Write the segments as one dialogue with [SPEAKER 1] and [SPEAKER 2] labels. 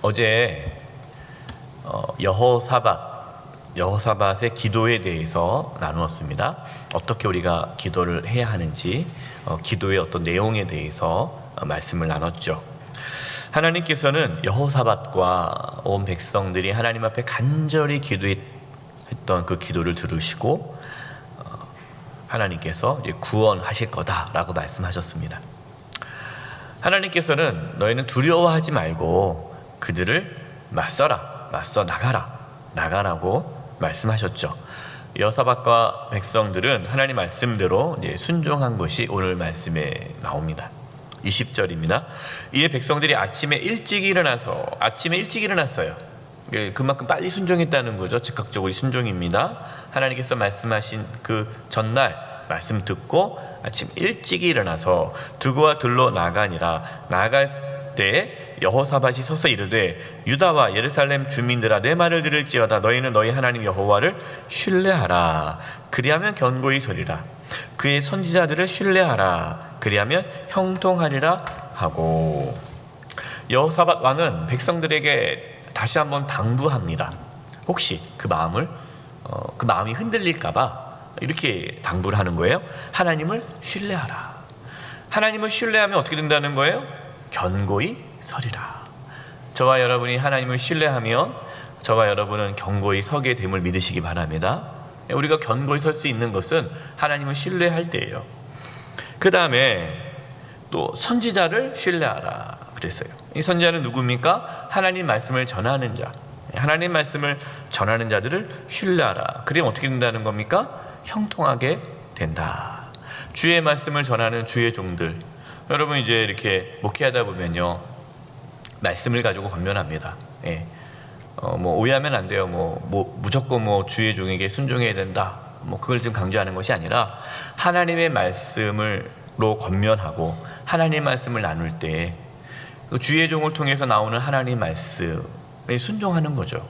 [SPEAKER 1] 어제 여호사밧의 기도에 대해서 나누었습니다. 어떻게 우리가 기도를 해야 하는지, 기도의 어떤 내용에 대해서 말씀을 나눴죠. 하나님께서는 여호사밧과 온 백성들이 하나님 앞에 간절히 기도했던 그 기도를 들으시고 하나님께서 구원하실 거다라고 말씀하셨습니다. 하나님께서는 너희는 두려워하지 말고 그들을 맞서 나가라고 말씀하셨죠. 여호사밧과 백성들은 하나님 말씀대로 순종한 것이 오늘 말씀에 나옵니다. 20절입니다. 이에 백성들이 아침에 일찍 일어났어요. 그만큼 빨리 순종했다는 거죠. 즉각적으로 순종입니다. 하나님께서 말씀하신 그 전날 말씀 듣고 아침 일찍 일어나서 두고와 들로 나가니라. 나갈 때 여호사밧이 서서 이르되 유다와 예루살렘 주민들아 내 말을 들을지어다. 너희는 너희 하나님 여호와를 신뢰하라. 그리하면 견고히 서리라. 그의 선지자들을 신뢰하라. 그리하면 형통하리라 하고, 여호사밧 왕은 백성들에게 다시 한번 당부합니다. 혹시 그 마음이 흔들릴까봐 이렇게 당부를 하는 거예요. 하나님을 신뢰하라. 하나님을 신뢰하면 어떻게 된다는 거예요? 견고히 서리라. 저와 여러분이 하나님을 신뢰하면 저와 여러분은 견고히 서게 됨을 믿으시기 바랍니다. 우리가 견고히 설 수 있는 것은 하나님을 신뢰할 때예요. 그 다음에 또 선지자를 신뢰하라 그랬어요. 이 선지자는 누굽니까? 하나님 말씀을 전하는 자. 하나님 말씀을 전하는 자들을 신뢰하라. 그러면 어떻게 된다는 겁니까? 형통하게 된다. 주의 말씀을 전하는 주의 종들. 여러분 이제 이렇게 목회하다 보면요, 말씀을 가지고 권면합니다. 오해하면 안 돼요. 무조건 주의 종에게 순종해야 된다. 그걸 지금 강조하는 것이 아니라 하나님의 말씀으로 권면하고 하나님 말씀을 나눌 때 주의 종을 통해서 나오는 하나님 말씀에 순종하는 거죠.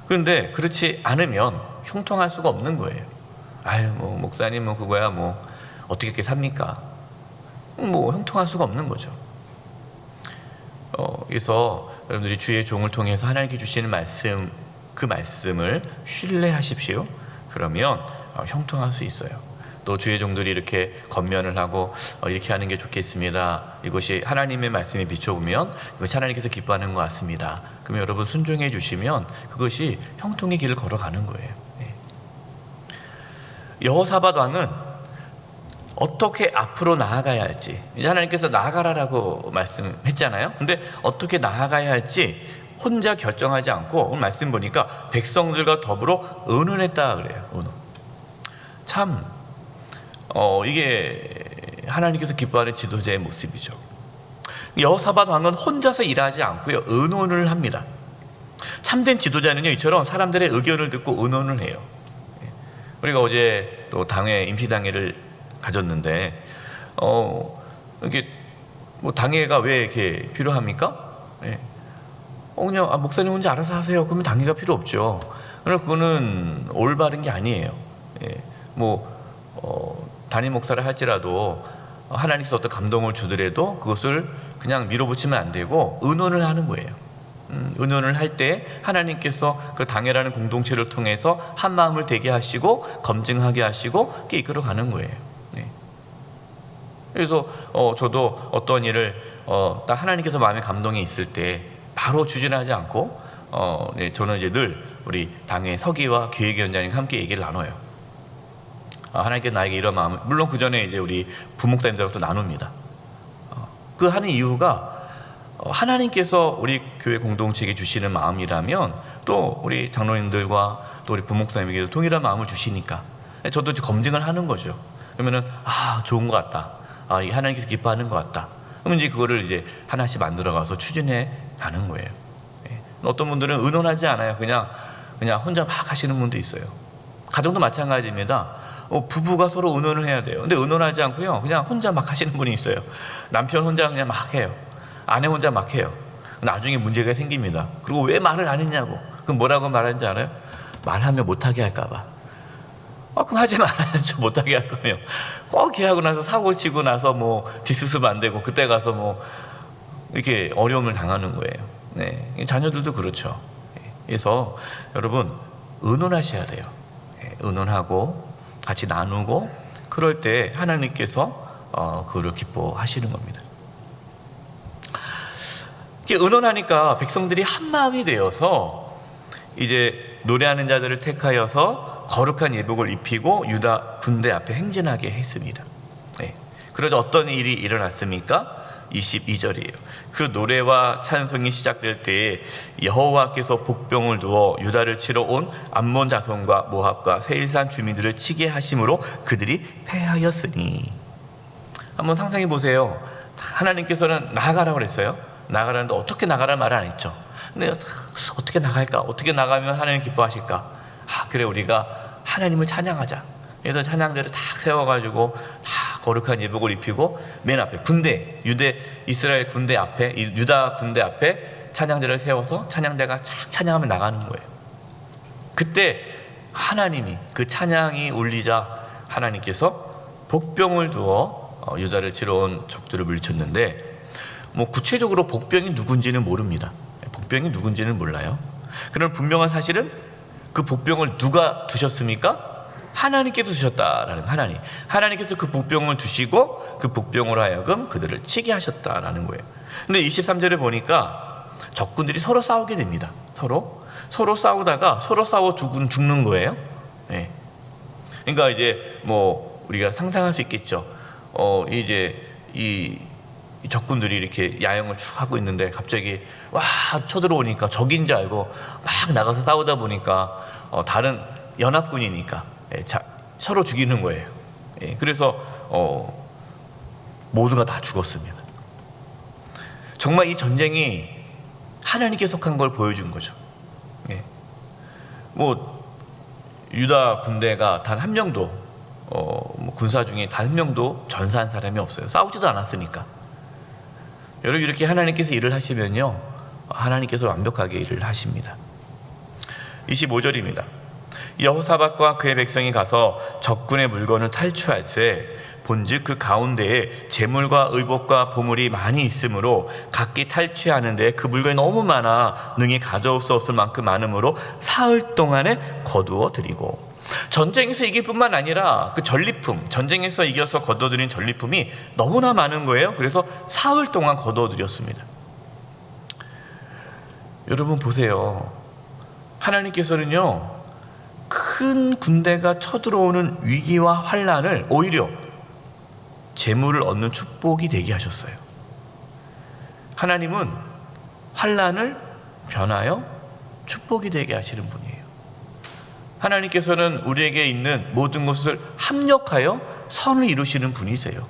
[SPEAKER 1] 그런데 그렇지 않으면 형통할 수가 없는 거예요. 목사님 그거야 어떻게 이렇게 삽니까? 형통할 수가 없는 거죠. 그래서 여러분들이 주의 종을 통해서 하나님께 주시는 말씀, 그 말씀을 신뢰하십시오. 그러면 형통할 수 있어요. 또 주의 종들이 이렇게 권면을 하고 이렇게 하는 게 좋겠습니다. 이것이 하나님의 말씀에 비춰보면 이것이 하나님께서 기뻐하는 것 같습니다. 그러면 여러분 순종해 주시면 그것이 형통의 길을 걸어가는 거예요. 여호사밧 왕은 어떻게 앞으로 나아가야 할지, 이제 하나님께서 나아가라라고 말씀했잖아요. 근데 어떻게 나아가야 할지 혼자 결정하지 않고 오늘 말씀 보니까 백성들과 더불어 의논했다 그래요. 의논. 참 이게 하나님께서 기뻐하는 지도자의 모습이죠. 여호사밧 왕은 혼자서 일하지 않고요, 의논을 합니다. 참된 지도자는요, 이처럼 사람들의 의견을 듣고 의논을 해요. 우리가 어제 또 당회 임시당회를 가졌는데 이게 당회가 왜 이렇게 필요합니까? 그냥 목사님 혼자 알아서 하세요. 그러면 당회가 필요 없죠. 그러나 그거는 올바른 게 아니에요. 담임 목사를 할지라도 하나님께서 어떤 감동을 주더라도 그것을 그냥 밀어붙이면 안 되고 의논을 하는 거예요. 의논을 할 때 하나님께서 그 당회라는 공동체를 통해서 한 마음을 되게 하시고 검증하게 하시고 이끌어가는 거예요. 그래서 저도 어떤 일을 딱 하나님께서 마음에 감동이 있을 때 바로 추진하지 않고 저는 이제 늘 우리 당회 서기와 기획위원장님과 함께 얘기를 나눠요. 하나님께서 나에게 이런 마음을, 물론 그 전에 이제 우리 부목사님들하고도 나눕니다. 그 하는 이유가 하나님께서 우리 교회 공동체에게 주시는 마음이라면 또 우리 장로님들과 또 우리 부목사님에게도 동일한 마음을 주시니까 저도 이제 검증을 하는 거죠. 그러면은 좋은 것 같다. 이게 하나님께서 기뻐하는 것 같다. 그러면 이제 그거를 이제 하나씩 만들어가서 추진해 가는 거예요. 어떤 분들은 의논하지 않아요. 그냥 혼자 막 하시는 분도 있어요. 가정도 마찬가지입니다. 부부가 서로 의논을 해야 돼요. 근데 의논하지 않고요, 그냥 혼자 막 하시는 분이 있어요. 남편 혼자 그냥 막 해요. 아내 혼자 막 해요. 나중에 문제가 생깁니다. 그리고 왜 말을 안 했냐고. 그럼 뭐라고 말하는지 알아요? 말하면 못하게 할까봐. 그럼 하지 말아야죠. 못하게 할 거면. 꼭 이렇게 나서 사고 치고 나서 뒷수습 안 되고 그때 가서 이렇게 어려움을 당하는 거예요. 네, 자녀들도 그렇죠. 그래서 여러분 의논하셔야 돼요. 의논하고 같이 나누고 그럴 때 하나님께서 그를 기뻐하시는 겁니다. 이렇게 의논하니까 백성들이 한 마음이 되어서 이제 노래하는 자들을 택하여서 거룩한 예복을 입히고 유다 군대 앞에 행진하게 했습니다. 그러자 어떤 일이 일어났습니까? 22절이에요. 그 노래와 찬송이 시작될 때에 여호와께서 복병을 두어 유다를 치러 온 암몬 자손과 모압과 세일산 주민들을 치게 하심으로 그들이 패하였으니. 한번 상상해 보세요. 하나님께서는 나가라고 그랬어요. 나가라는데 어떻게 나가라는 말을 안 했죠. 근데 어떻게 나갈까? 어떻게 나가면 하나님 기뻐하실까? 그래, 우리가 하나님을 찬양하자. 그래서 찬양대를 딱 세워가지고 다 거룩한 예복을 입히고 맨 앞에 군대, 이스라엘 군대 앞에, 유다 군대 앞에 찬양대를 세워서 찬양대가 착 찬양하며 나가는 거예요. 그때 하나님이 그 찬양이 울리자 하나님께서 복병을 두어 유다를 치러 온 적들을 물리쳤는데, 뭐 구체적으로 복병이 누군지는 모릅니다. 복병이 누군지는 몰라요. 그러나 분명한 사실은 그 복병을 누가 두셨습니까? 하나님께서 두셨다라는 거예요. 하나님께서 그 복병을 두시고 그 복병으로 하여금 그들을 치게 하셨다라는 거예요. 근데 23절에 보니까 적군들이 서로 싸우게 됩니다. 서로 싸우다가 서로 싸워 죽는 거예요. 그러니까 이제 뭐 우리가 상상할 수 있겠죠. 이제 이 적군들이 이렇게 야영을 쭉 하고 있는데 갑자기 와 쳐들어오니까 적인 줄 알고 막 나가서 싸우다 보니까 다른 연합군이니까 서로 죽이는 거예요. 그래서 모두가 다 죽었습니다. 정말 이 전쟁이 하나님께 속한 걸 보여준 거죠. 뭐 유다 군대가 단 한 명도 군사 중에 단 한 명도 전사한 사람이 없어요. 싸우지도 않았으니까. 여러분, 이렇게 하나님께서 일을 하시면요, 하나님께서 완벽하게 일을 하십니다. 25절입니다. 여호사밧과 그의 백성이 가서 적군의 물건을 탈취할세 본즉 그 가운데에 재물과 의복과 보물이 많이 있으므로 각기 탈취하는데 그 물건이 너무 많아 능히 가져올 수 없을 만큼 많으므로 사흘 동안에 거두어 드리고. 전쟁에서 이길 뿐만 아니라 그 전리품, 전쟁에서 이겨서 거둬들인 전리품이 너무나 많은 거예요. 그래서 사흘 동안 거둬들였습니다. 여러분 보세요. 하나님께서는요, 큰 군대가 쳐들어오는 위기와 환난을 오히려 재물을 얻는 축복이 되게 하셨어요. 하나님은 환난을 변하여 축복이 되게 하시는 분이에요. 하나님께서는 우리에게 있는 모든 것을 합력하여 선을 이루시는 분이세요.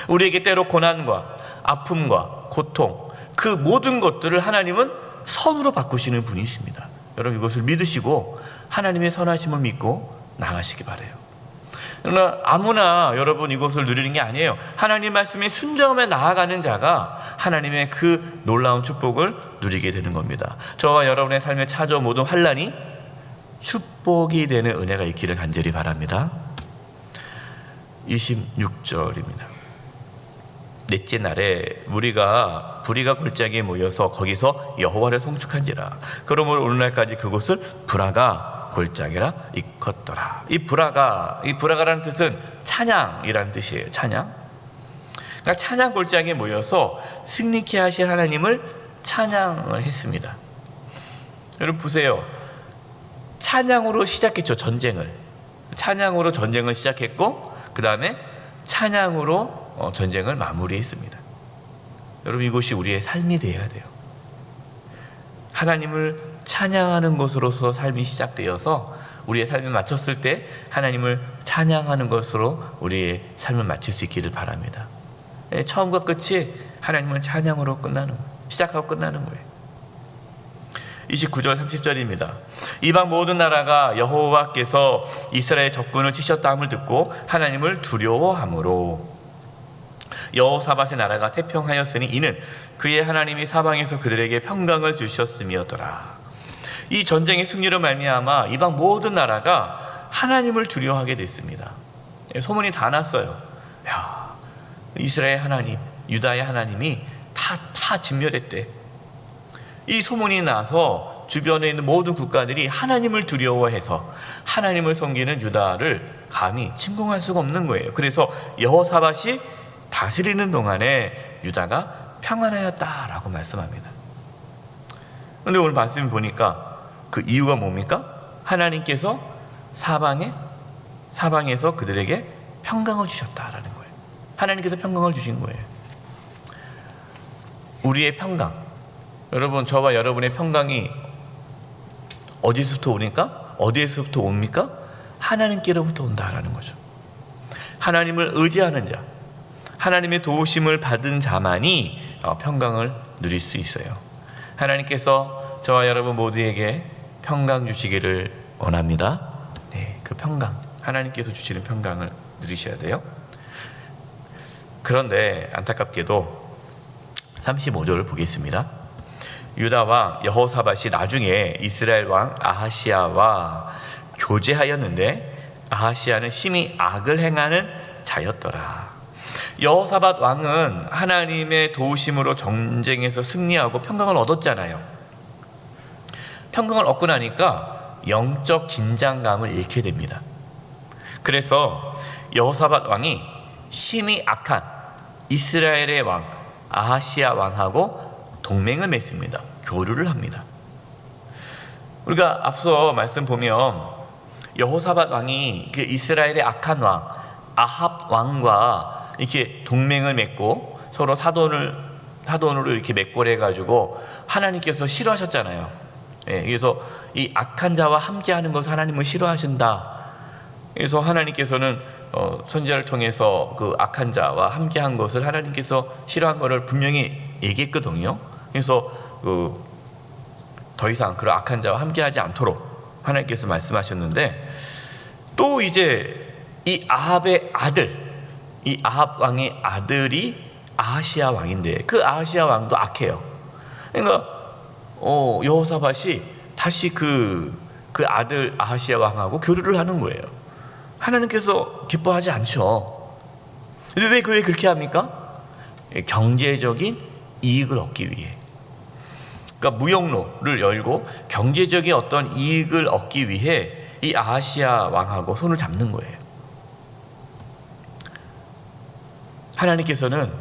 [SPEAKER 1] 우리에게 때로 고난과 아픔과 고통, 그 모든 것들을 하나님은 선으로 바꾸시는 분이십니다. 여러분, 이것을 믿으시고 하나님의 선하심을 믿고 나가시기 바라요. 그러나 아무나 여러분 이것을 누리는 게 아니에요. 하나님 말씀에 순종하며 나아가는 자가 하나님의 그 놀라운 축복을 누리게 되는 겁니다. 저와 여러분의 삶에 찾아온 모든 환난이 축복이 되는 은혜가 있기를 간절히 바랍니다. 26절입니다. 넷째 날에 무리가 불이가 모여서 거기서 여호와를 송축한지라. 그러므로 오늘날까지 그곳을 브라가 골짜기라 일컫더라. 이 브라가라는 뜻은 찬양이라는 뜻이에요. 찬양. 그러니까 찬양 골짜기에 모여서 승리케 하실 하나님을 찬양을 했습니다. 여러분 보세요. 찬양으로 시작했죠. 찬양으로 전쟁을 시작했고 그 다음에 찬양으로 전쟁을 마무리했습니다. 여러분, 이것이 우리의 삶이 되어야 돼요. 하나님을 찬양하는 것으로서 삶이 시작되어서 우리의 삶을 마쳤을 때 하나님을 찬양하는 것으로 우리의 삶을 마칠 수 있기를 바랍니다. 처음과 끝이 하나님을 찬양으로 끝나는 거예요. 시작하고 끝나는 거예요. 29절 30절입니다. 이방 모든 나라가 여호와께서 이스라엘 적군을 치셨다함을 듣고 하나님을 두려워함으로 여호사밧의 나라가 태평하였으니 이는 그의 하나님이 사방에서 그들에게 평강을 주셨음이었더라. 이 전쟁의 승리로 말미암아 이방 모든 나라가 하나님을 두려워하게 됐습니다. 소문이 다 났어요. 야, 이스라엘 하나님, 유다의 하나님이 다 진멸했대. 이 소문이 나서 주변에 있는 모든 국가들이 하나님을 두려워해서 하나님을 섬기는 유다를 감히 침공할 수가 없는 거예요. 그래서 여호사밧이 다스리는 동안에 유다가 평안하였다라고 말씀합니다. 그런데 오늘 말씀 보니까 그 이유가 뭡니까? 하나님께서 사방에서 그들에게 평강을 주셨다라는 거예요. 하나님께서 평강을 주신 거예요. 우리의 평강, 여러분, 저와 여러분의 평강이 어디서부터 오니까? 어디에서부터 옵니까? 하나님께로부터 온다라는 거죠. 하나님을 의지하는 자, 하나님의 도우심을 받은 자만이 평강을 누릴 수 있어요. 하나님께서 저와 여러분 모두에게 평강 주시기를 원합니다. 네, 그 평강, 하나님께서 주시는 평강을 누리셔야 돼요. 그런데 안타깝게도 35절을 보겠습니다. 유다 왕 여호사밧이 나중에 이스라엘 왕 아하시야와 교제하였는데 아하시야는 심히 악을 행하는 자였더라. 여호사밧 왕은 하나님의 도우심으로 전쟁에서 승리하고 평강을 얻었잖아요. 평강을 얻고 나니까 영적 긴장감을 잃게 됩니다. 그래서 여호사밧 왕이 심히 악한 이스라엘의 왕 아하시야 왕하고 동맹을 맺습니다. 교류를 합니다. 우리가 앞서 말씀 보면 여호사밧 왕이 그 이스라엘의 악한 왕 아합 왕과 이렇게 동맹을 맺고 서로 사돈으로 이렇게 맺고를 해가지고 하나님께서 싫어하셨잖아요. 예, 그래서 이 악한 자와 함께하는 것을 하나님은 싫어하신다. 그래서 하나님께서는 선지자를 통해서 그 악한 자와 함께한 것을 하나님께서 싫어한 것을 분명히 얘기했거든요. 그래서 더 이상 그런 악한 자와 함께하지 않도록 하나님께서 말씀하셨는데, 또 이제 이 아합의 아들, 이 아합 왕의 아들이 아하시야 왕인데 그 아하시야 왕도 악해요. 그러니까 여호사밧이 다시 그 아들 아하시야 왕하고 교류를 하는 거예요. 하나님께서 기뻐하지 않죠. 근데 왜 그렇게 합니까? 경제적인 이익을 얻기 위해. 그러니까 무역로를 열고 경제적인 어떤 이익을 얻기 위해 이 아하시야 왕하고 손을 잡는 거예요. 하나님께서는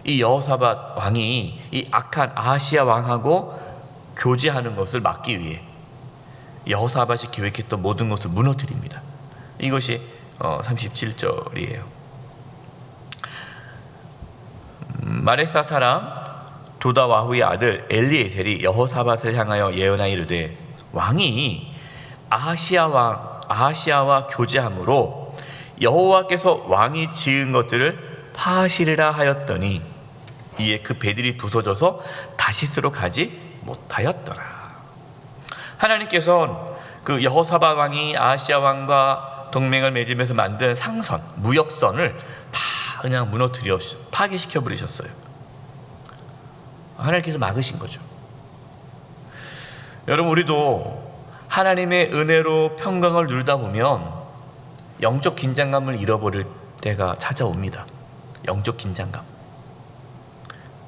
[SPEAKER 1] 이 여호사밧 왕이 이 악한 아하시야 왕하고 교제하는 것을 막기 위해 여호사밧이 계획했던 모든 것을 무너뜨립니다. 이것이 37절이에요. 마레사 사람 도다와후의 아들 엘리에셀이 여호사밧을 향하여 예언하여 이르되 왕이 아하시야와 교제함으로 여호와께서 왕이 지은 것들을 파하시리라 하였더니 이에 그 배들이 부서져서 다시스로 가지 못하였더라. 하나님께서는 그 여호사밧 왕이 아하시야 왕과 동맹을 맺으면서 만든 상선, 무역선을 다 그냥 무너뜨려 파괴시켜 버리셨어요. 하나님께서 막으신 거죠. 여러분, 우리도 하나님의 은혜로 평강을 누리다 보면 영적 긴장감을 잃어버릴 때가 찾아옵니다. 영적 긴장감.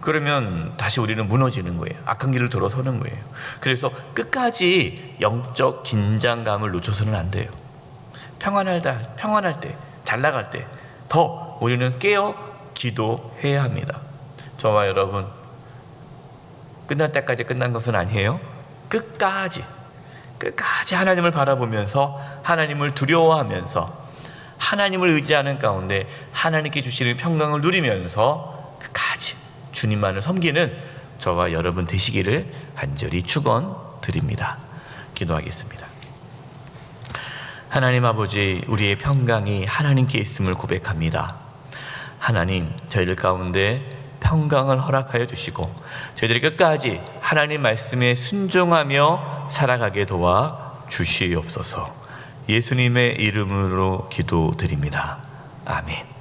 [SPEAKER 1] 그러면 다시 우리는 무너지는 거예요. 악한 길을 들어서는 거예요. 그래서 끝까지 영적 긴장감을 놓쳐서는 안 돼요. 평안할 때, 잘 나갈 때 더 우리는 깨어 기도해야 합니다. 저와 여러분, 끝날 때까지 끝난 것은 아니에요. 끝까지 하나님을 바라보면서 하나님을 두려워하면서 하나님을 의지하는 가운데 하나님께 주시는 평강을 누리면서 끝까지 주님만을 섬기는 저와 여러분 되시기를 간절히 축원드립니다. 기도하겠습니다. 하나님 아버지, 우리의 평강이 하나님께 있음을 고백합니다. 하나님, 저희들 가운데 평강을 허락하여 주시고 저희들이 끝까지 하나님 말씀에 순종하며 살아가게 도와 주시옵소서. 예수님의 이름으로 기도드립니다. 아멘.